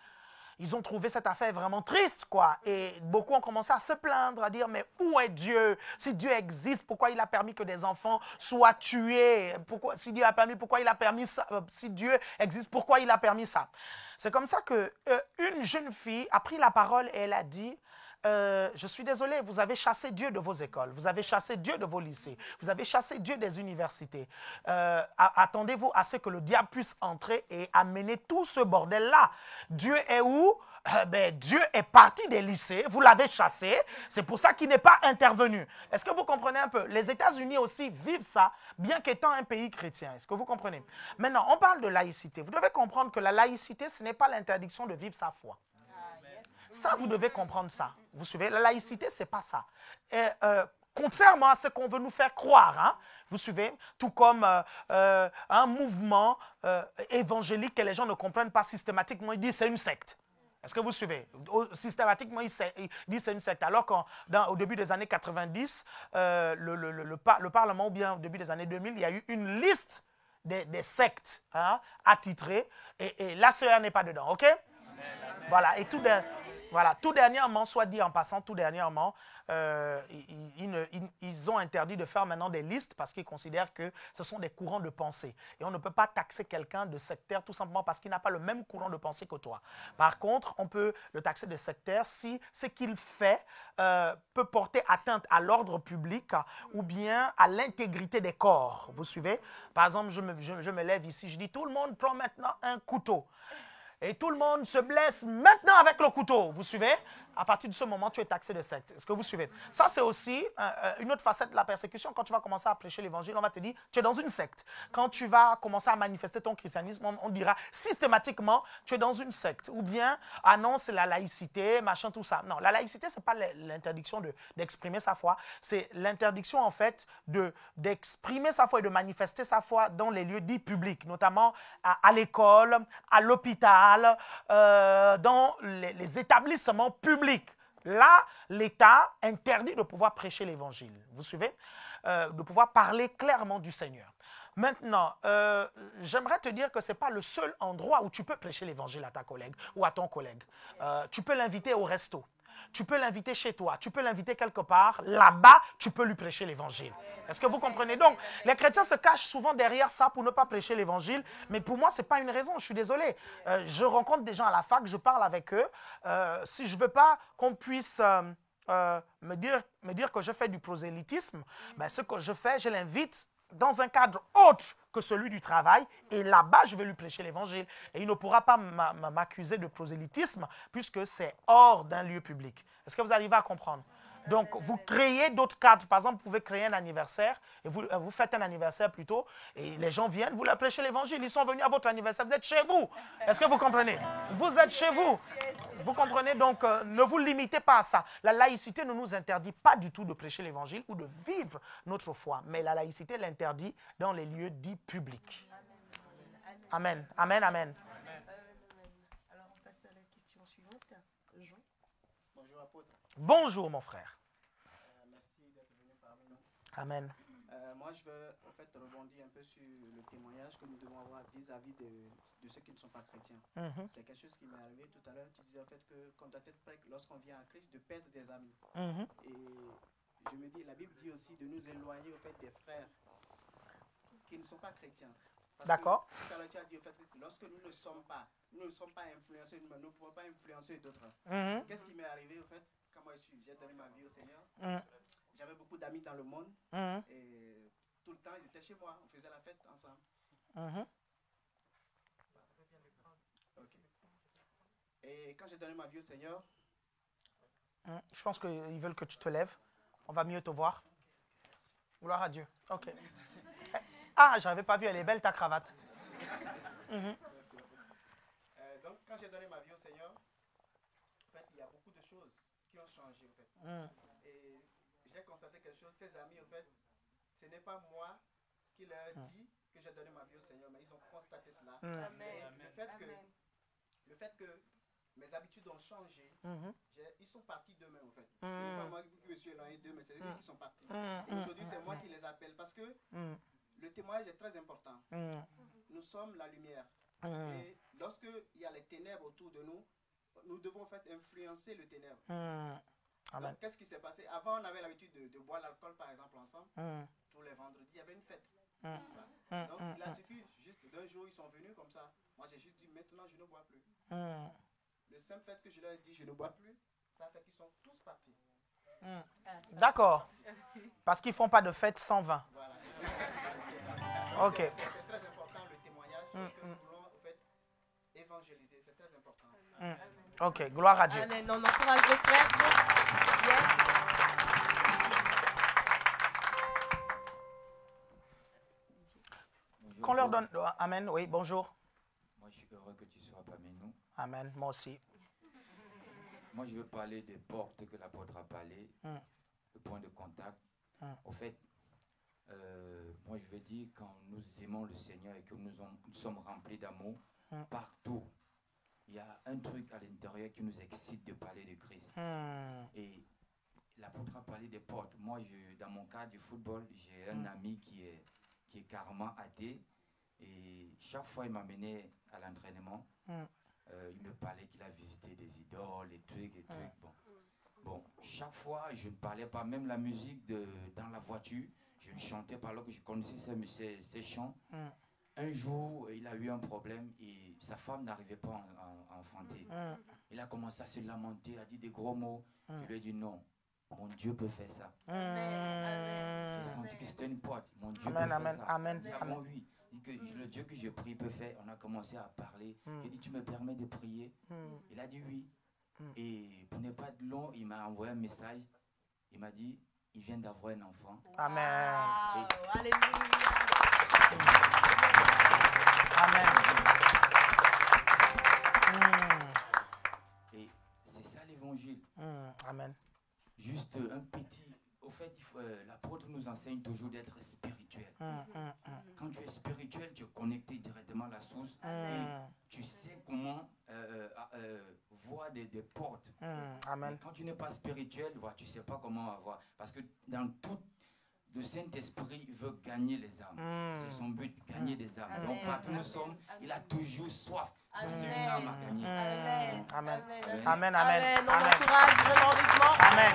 ils ont trouvé cette affaire vraiment triste, quoi. Et beaucoup ont commencé à se plaindre, à dire, mais où est Dieu? Si Dieu existe, pourquoi il a permis que des enfants soient tués? Si Dieu a permis, pourquoi il a permis ça? Si Dieu existe, pourquoi il a permis ça? C'est comme ça qu'une jeune fille a pris la parole et elle a dit, je suis désolé, vous avez chassé Dieu de vos écoles, vous avez chassé Dieu de vos lycées, vous avez chassé Dieu des universités. Attendez-vous à ce que le diable puisse entrer et amener tout ce bordel-là. Dieu est où? Dieu est parti des lycées, vous l'avez chassé, c'est pour ça qu'il n'est pas intervenu. Est-ce que vous comprenez un peu? Les États-Unis aussi vivent ça, bien qu'étant un pays chrétien. Est-ce que vous comprenez? Maintenant, on parle de laïcité. Vous devez comprendre que la laïcité, ce n'est pas l'interdiction de vivre sa foi. Ça, vous devez comprendre ça. Vous suivez? La laïcité, ce n'est pas ça. Contrairement à ce qu'on veut nous faire croire, hein, vous suivez? Tout comme un mouvement évangélique que les gens ne comprennent pas systématiquement, ils disent c'est une secte. Est-ce que vous suivez? Systématiquement, ils disent c'est une secte. Alors qu'au début des années 90, le Parlement, ou bien au début des années 2000, il y a eu une liste des sectes attitrées, et l'ACR n'est pas dedans, ok? Voilà, et tout dernièrement, soit dit en passant, tout dernièrement, ils ont interdit de faire maintenant des listes parce qu'ils considèrent que ce sont des courants de pensée. Et on ne peut pas taxer quelqu'un de sectaire tout simplement parce qu'il n'a pas le même courant de pensée que toi. Par contre, on peut le taxer de sectaire si ce qu'il fait peut porter atteinte à l'ordre public ou bien à l'intégrité des corps. Vous suivez? Par exemple, je me lève ici, je dis tout le monde prend maintenant un couteau. Et tout le monde se blesse maintenant avec le couteau. Vous suivez? À partir de ce moment, tu es taxé de secte. Est-ce que vous suivez? Ça, c'est aussi une autre facette de la persécution. Quand tu vas commencer à prêcher l'évangile, on va te dire, tu es dans une secte. Quand tu vas commencer à manifester ton christianisme, on dira systématiquement, tu es dans une secte. Ou bien, ah non, c'est la laïcité, machin, tout ça. Non, la laïcité, ce n'est pas l'interdiction d'exprimer sa foi. C'est l'interdiction, en fait, d'exprimer sa foi et de manifester sa foi dans les lieux dits publics, notamment à l'école, à l'hôpital, dans les établissements publics. Là, l'État interdit de pouvoir prêcher l'évangile. Vous suivez? De pouvoir parler clairement du Seigneur. Maintenant, j'aimerais te dire que ce n'est pas le seul endroit où tu peux prêcher l'évangile à ta collègue ou à ton collègue. Tu peux l'inviter au resto. Tu peux l'inviter chez toi, tu peux l'inviter quelque part. Là-bas, tu peux lui prêcher l'évangile. Est-ce que vous comprenez? Donc, les chrétiens se cachent souvent derrière ça pour ne pas prêcher l'évangile. Mais pour moi, ce n'est pas une raison, je suis désolé. Je rencontre des gens à la fac, je parle avec eux. Si je ne veux pas qu'on puisse me dire que je fais du prosélytisme, ce que je fais, je l'invite dans un cadre autre que celui du travail, et là-bas, je vais lui prêcher l'évangile. Et il ne pourra pas m'accuser de prosélytisme, puisque c'est hors d'un lieu public. Est-ce que vous arrivez à comprendre? Donc, vous créez d'autres cadres. Par exemple, vous pouvez créer un anniversaire, et vous faites un anniversaire plutôt, et les gens viennent, vous leur prêchez l'évangile. Ils sont venus à votre anniversaire, vous êtes chez vous. Est-ce que vous comprenez? Vous êtes chez vous. Vous comprenez? Donc, ne vous limitez pas à ça. La laïcité ne nous interdit pas du tout de prêcher l'évangile ou de vivre notre foi, mais la laïcité l'interdit dans les lieux dits publics. Amen. Amen, amen. Alors, on passe à la question suivante. Jean. Bonjour, apôtre. Bonjour, mon frère. Merci d'être venu parmi nous. Amen. Moi, je veux en fait rebondir un peu sur le témoignage que nous devons avoir vis-à-vis de ceux qui ne sont pas chrétiens. C'est quelque chose qui m'est arrivé tout à l'heure. Tu disais en fait qu'on doit être prêt lorsqu'on vient à Christ de perdre des amis. Et je me dis, la Bible dit aussi de nous éloigner au fait des frères qui ne sont pas chrétiens. D'accord. Tout à l'heure, tu as dit au fait que lorsque nous ne sommes pas influencés, nous ne pouvons pas influencer d'autres. Qu'est-ce qui m'est arrivé au fait quand moi j'ai donné ma vie au Seigneur? J'avais beaucoup d'amis dans le monde et tout le temps ils étaient chez moi, on faisait la fête ensemble. Okay. Et quand j'ai donné ma vie au Seigneur, je pense qu'ils veulent que tu te lèves. On va mieux te voir. Gloire à Dieu. Ok. Ah, j'avais pas vu, elle est belle ta cravate. Merci. Donc, quand j'ai donné ma vie au Seigneur, en fait, il y a beaucoup de choses qui ont changé, en fait. Et j'ai constaté quelque chose, ces amis, en fait, ce n'est pas moi qui leur dit que j'ai donné ma vie au Seigneur, mais ils ont constaté cela. Amen. Le fait que mes habitudes ont changé, ils sont partis d'eux-mêmes, en fait. Ce n'est pas moi qui me suis éloigné d'eux, mais c'est eux qui sont partis. Et aujourd'hui, c'est moi qui les appelle parce que le témoignage est très important. Nous sommes la lumière. Et lorsqu'il y a les ténèbres autour de nous, nous devons en fait influencer le ténèbre. Donc, qu'est-ce qui s'est passé? Avant, on avait l'habitude de boire l'alcool, par exemple, ensemble. Tous les vendredis, il y avait une fête. Voilà. Donc, il a suffi juste d'un jour, ils sont venus comme ça. Moi, j'ai juste dit, maintenant, je ne bois plus. Le simple fait que je leur ai dit, je ne bois plus, ça fait qu'ils sont tous partis. D'accord. Parce qu'ils ne font pas de fête sans vin. Voilà. Ok. C'est très important le témoignage. Parce que nous voulons en fait évangéliser. C'est très important. Ok, gloire à Dieu. Amen. On encourage le frère. Yes. Qu'on leur donne. Amen, oui, bonjour. Moi, je suis heureux que tu sois parmi nous. Amen, moi aussi. Moi, je veux parler des portes que l'apôtre a parlé, le point de contact. Au fait, moi, je veux dire, quand nous aimons le Seigneur et que nous sommes remplis d'amour, partout, il y a un truc à l'intérieur qui nous excite de parler de Christ. Et l'apôtre a parlé des portes. Moi, dans mon cas du football, j'ai un ami qui est carrément athée. Et chaque fois, il m'amenait à l'entraînement. Il me parlait qu'il a visité des idoles, et trucs. Bon, chaque fois, je ne parlais pas, même la musique dans la voiture, je ne chantais pas alors que je connaissais ces chants. Un jour, il a eu un problème et sa femme n'arrivait pas à enfanter. Il a commencé à se lamenter, a dit des gros mots. Je lui ai dit non, mon Dieu peut faire ça. J'ai senti que c'était une porte. Mon Dieu peut faire ça. Amen. Il a dit, bon, oui. Que le Dieu que je prie peut faire. On a commencé à parler. Il dit, tu me permets de prier? Il a dit oui. Et pour ne pas être long, il m'a envoyé un message. Il m'a dit, il vient d'avoir un enfant. Amen. Alléluia. Amen. Et c'est ça l'évangile. Amen. Juste un petit... Au fait, l'apôtre nous enseigne toujours d'être spirituel. Quand tu es spirituel, tu es connecté directement à la source. Et tu sais comment voir des portes. Amen. Mais quand tu n'es pas spirituel, tu ne sais pas comment avoir. Parce que dans tout, le Saint-Esprit veut gagner les âmes. C'est son but, gagner des âmes. Donc partout où nous sommes, il a toujours soif. Ça, c'est une âme à gagner. Amen. Amen. Amen. On encourage vraiment vivement. Amen.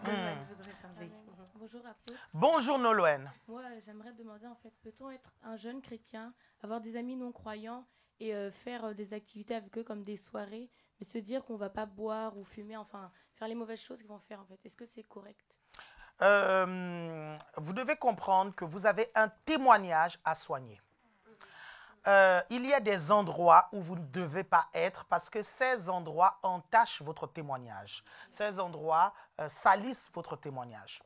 Nolwenn, je voudrais parler. Bonjour apôtre. Bonjour Nolwenn. Moi, j'aimerais demander en fait, peut-on être un jeune chrétien, avoir des amis non croyants et faire des activités avec eux comme des soirées, mais se dire qu'on va pas boire ou fumer, enfin faire les mauvaises choses qu'ils vont faire en fait. Est-ce que c'est correct? Vous devez comprendre que vous avez un témoignage à soigner. Il y a des endroits où vous ne devez pas être parce que ces endroits entachent votre témoignage. Ces endroits salissent votre témoignage.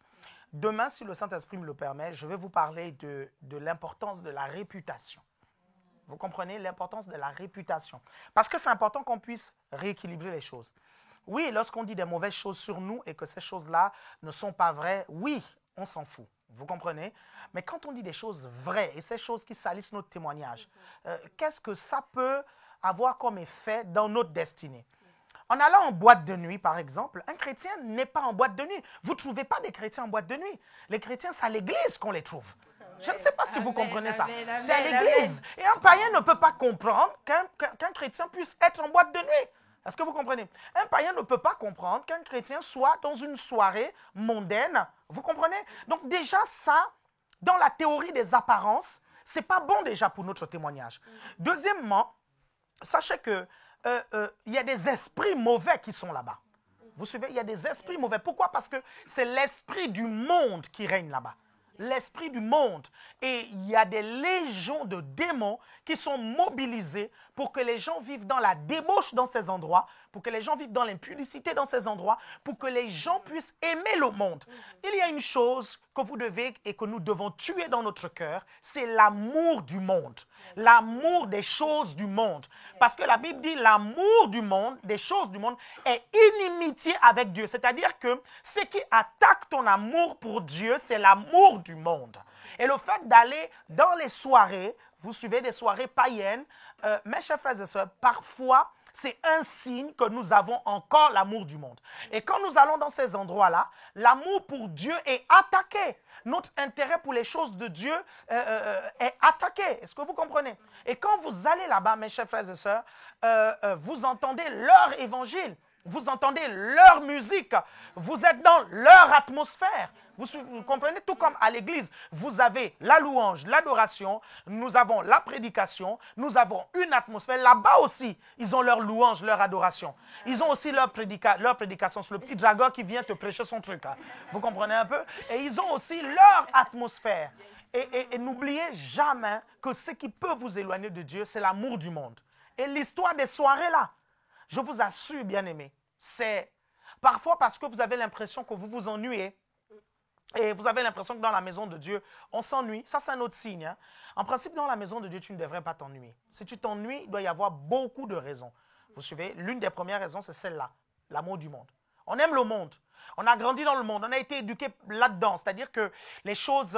Demain, si le Saint-Esprit me le permet, je vais vous parler de l'importance de la réputation. Vous comprenez l'importance de la réputation? Parce que c'est important qu'on puisse rééquilibrer les choses. Oui, lorsqu'on dit des mauvaises choses sur nous et que ces choses-là ne sont pas vraies, oui, on s'en fout. Vous comprenez? Mais quand on dit des choses vraies et ces choses qui salissent notre témoignage, qu'est-ce que ça peut avoir comme effet dans notre destinée? En allant en boîte de nuit, par exemple, un chrétien n'est pas en boîte de nuit. Vous ne trouvez pas des chrétiens en boîte de nuit. Les chrétiens, c'est à l'église qu'on les trouve. Je ne sais pas si vous comprenez ça. C'est à l'église. Et un païen ne peut pas comprendre qu'un chrétien puisse être en boîte de nuit. Est-ce que vous comprenez? Un païen ne peut pas comprendre qu'un chrétien soit dans une soirée mondaine. Vous comprenez? Donc déjà ça, dans la théorie des apparences, ce n'est pas bon déjà pour notre témoignage. Deuxièmement, sachez que il y a des esprits mauvais qui sont là-bas. Vous suivez? Il y a des esprits mauvais. Pourquoi? Parce que c'est l'esprit du monde qui règne là-bas. L'esprit du monde. Et il y a des légions de démons qui sont mobilisés pour que les gens vivent dans la débauche dans ces endroits, pour que les gens vivent dans l'impudicité dans ces endroits, pour que les gens puissent aimer le monde. Il y a une chose que vous devez et que nous devons tuer dans notre cœur, c'est l'amour du monde, l'amour des choses du monde. Parce que la Bible dit l'amour du monde, des choses du monde, est inimitié avec Dieu. C'est-à-dire que ce qui attaque ton amour pour Dieu, c'est l'amour du monde. Et le fait d'aller dans les soirées, vous suivez des soirées païennes, mes chers frères et sœurs, parfois, c'est un signe que nous avons encore l'amour du monde. Et quand nous allons dans ces endroits-là, l'amour pour Dieu est attaqué. Notre intérêt pour les choses de Dieu est attaqué. Est-ce que vous comprenez? Et quand vous allez là-bas, mes chers frères et sœurs, vous entendez leur évangile. Vous entendez leur musique, vous êtes dans leur atmosphère. Vous comprenez? Tout comme à l'église, vous avez la louange, l'adoration, nous avons la prédication, nous avons une atmosphère. Là-bas aussi, ils ont leur louange, leur adoration. Ils ont aussi leur prédication. C'est le petit dragon qui vient te prêcher son truc. Hein. Vous comprenez un peu? Et ils ont aussi leur atmosphère. Et n'oubliez jamais que ce qui peut vous éloigner de Dieu, c'est l'amour du monde. Et l'histoire des soirées là, je vous assure, bien-aimés, c'est parfois parce que vous avez l'impression que vous vous ennuyez et vous avez l'impression que dans la maison de Dieu, on s'ennuie. Ça, c'est un autre signe. Hein. En principe, dans la maison de Dieu, tu ne devrais pas t'ennuyer. Si tu t'ennuies, il doit y avoir beaucoup de raisons. Vous suivez? L'une des premières raisons, c'est celle-là, l'amour du monde. On aime le monde. On a grandi dans le monde. On a été éduqué là-dedans. C'est-à-dire que les choses,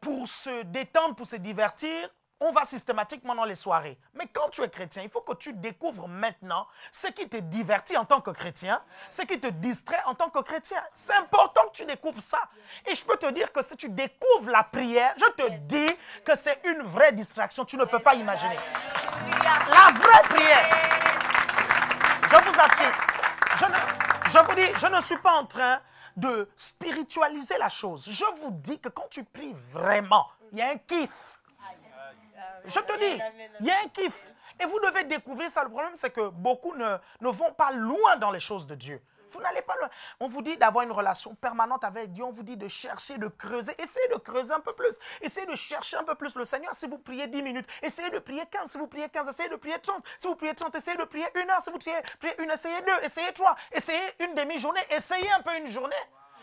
pour se détendre, pour se divertir, on va systématiquement dans les soirées. Mais quand tu es chrétien, il faut que tu découvres maintenant ce qui te divertit en tant que chrétien, ce qui te distrait en tant que chrétien. C'est important que tu découvres ça. Et je peux te dire que si tu découvres la prière, je te dis que c'est une vraie distraction. Tu ne peux pas imaginer. La vraie prière. Je vous assure. Je vous dis, je ne suis pas en train de spiritualiser la chose. Je vous dis que quand tu pries vraiment, il y a un kiff. Je te dis, il y a un kiff. Et vous devez découvrir ça. Le problème, c'est que beaucoup ne vont pas loin dans les choses de Dieu. Vous n'allez pas loin. On vous dit d'avoir une relation permanente avec Dieu. On vous dit de chercher, de creuser. Essayez de creuser un peu plus. Essayez de chercher un peu plus le Seigneur. Si vous priez 10 minutes, essayez de prier 15. Si vous priez 15, essayez de prier 30. Si vous priez 30, essayez de prier 1 heure. Si vous priez 1, essayez 2. Essayez 3. Essayez une demi-journée. Essayez un peu une journée.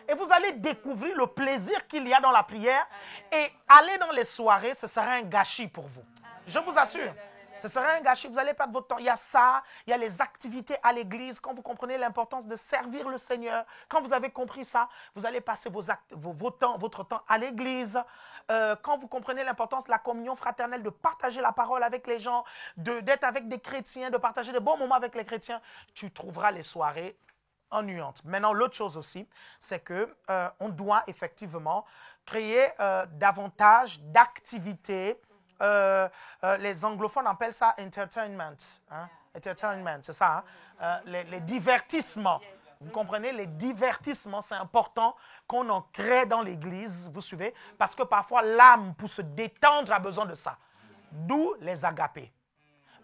Et vous allez découvrir le plaisir qu'il y a dans la prière. Et aller dans les soirées, ce sera un gâchis pour vous. Je vous assure. Ce sera un gâchis, vous allez perdre votre temps. Il y a ça, il y a les activités à l'église. Quand vous comprenez l'importance de servir le Seigneur, quand vous avez compris ça, vous allez passer votre temps à l'église. Quand vous comprenez l'importance de la communion fraternelle, de partager la parole avec les gens, d'être avec des chrétiens, de partager des bons moments avec les chrétiens, tu trouveras les soirées ennuyantes. Maintenant, l'autre chose aussi, c'est qu'on doit effectivement créer davantage d'activités. Les anglophones appellent ça entertainment. Hein? Entertainment, c'est ça. Hein? Les divertissements. Vous comprenez? Les divertissements, c'est important qu'on en crée dans l'église, vous suivez? Parce que parfois, l'âme, pour se détendre, a besoin de ça. D'où les agapés.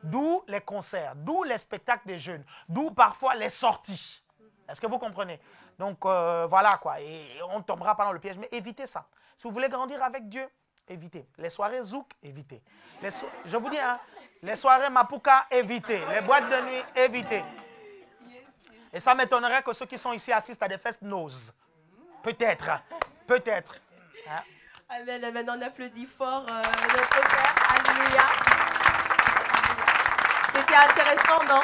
D'où les concerts. D'où les spectacles des jeunes. D'où parfois les sorties. Est-ce que vous comprenez? Donc, voilà quoi. Et on ne tombera pas dans le piège. Mais évitez ça. Si vous voulez grandir avec Dieu, évitez. Les soirées zouk, évitez. Je vous dis, hein, les soirées mapuka, évitez. Les boîtes de nuit, évitez. Et ça m'étonnerait que ceux qui sont ici assistent à des fêtes n'osent. Peut-être. Peut-être. Hein? Amen, amen. On applaudit fort notre Père. Alléluia. C'était intéressant, non?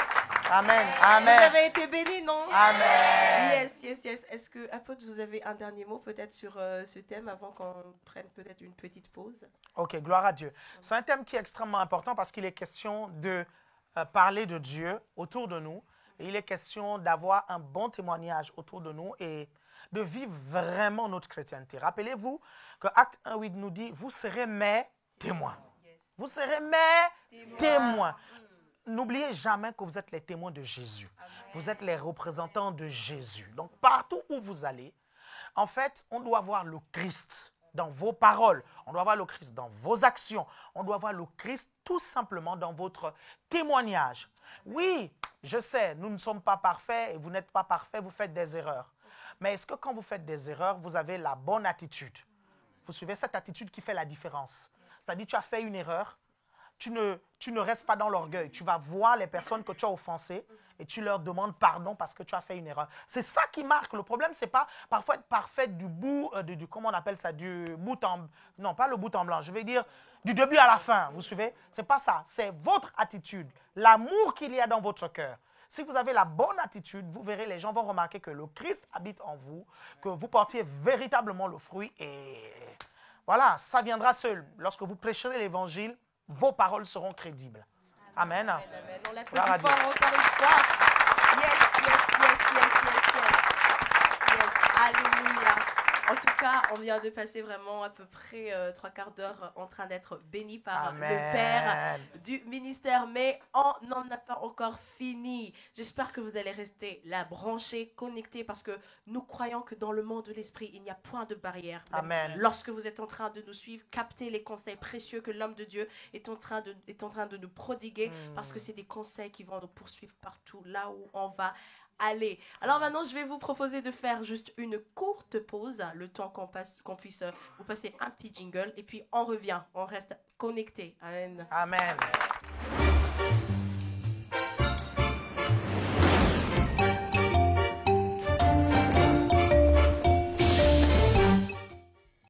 Amen, amen. Vous avez été bénis, non? Amen. Yes, yes, yes. Est-ce que, apôtre, vous avez un dernier mot peut-être sur ce thème avant qu'on prenne peut-être une petite pause? Ok, gloire à Dieu. C'est un thème qui est extrêmement important parce qu'il est question de parler de Dieu autour de nous. Et il est question d'avoir un bon témoignage autour de nous et de vivre vraiment notre chrétienté. Rappelez-vous que Acte 1:8 nous dit, vous serez mes témoins. Vous serez mes témoins. N'oubliez jamais que vous êtes les témoins de Jésus. Amen. Vous êtes les représentants de Jésus. Donc, partout où vous allez, en fait, on doit voir le Christ dans vos paroles. On doit voir le Christ dans vos actions. On doit voir le Christ tout simplement dans votre témoignage. Oui, je sais, nous ne sommes pas parfaits et vous n'êtes pas parfaits, vous faites des erreurs. Mais est-ce que quand vous faites des erreurs, vous avez la bonne attitude? Vous suivez cette attitude qui fait la différence. C'est-à-dire, tu as fait une erreur. tu ne restes pas dans l'orgueil. Tu vas voir les personnes que tu as offensées et tu leur demandes pardon parce que tu as fait une erreur. C'est ça qui marque. Le problème, c'est pas parfois être parfait du bout, comment on appelle ça, du bout en... Non, pas le bout en blanc. Je vais dire du début à la fin. Vous suivez? C'est pas ça. C'est votre attitude, l'amour qu'il y a dans votre cœur. Si vous avez la bonne attitude, vous verrez, les gens vont remarquer que le Christ habite en vous, que vous portiez véritablement le fruit et voilà, ça viendra seul. Lorsque vous prêcherez l'évangile, vos paroles seront crédibles. Amen. Amen, amen. On l'applaudit fort encore une fois. Yes. Alléluia. En tout cas, on vient de passer vraiment à peu près 3/4 d'heure en train d'être béni par le Père du ministère. Mais on n'en a pas encore fini. J'espère que vous allez rester là, branchés, connectés, parce que nous croyons que dans le monde de l'esprit, il n'y a point de barrière. Amen. Lorsque vous êtes en train de nous suivre, captez les conseils précieux que l'homme de Dieu est en train de nous prodiguer, parce que c'est des conseils qui vont nous poursuivre partout, là où on va aller. Alors maintenant, je vais vous proposer de faire juste une courte pause, le temps qu'on puisse vous passer un petit jingle, et puis on revient, on reste connecté. Amen. Amen.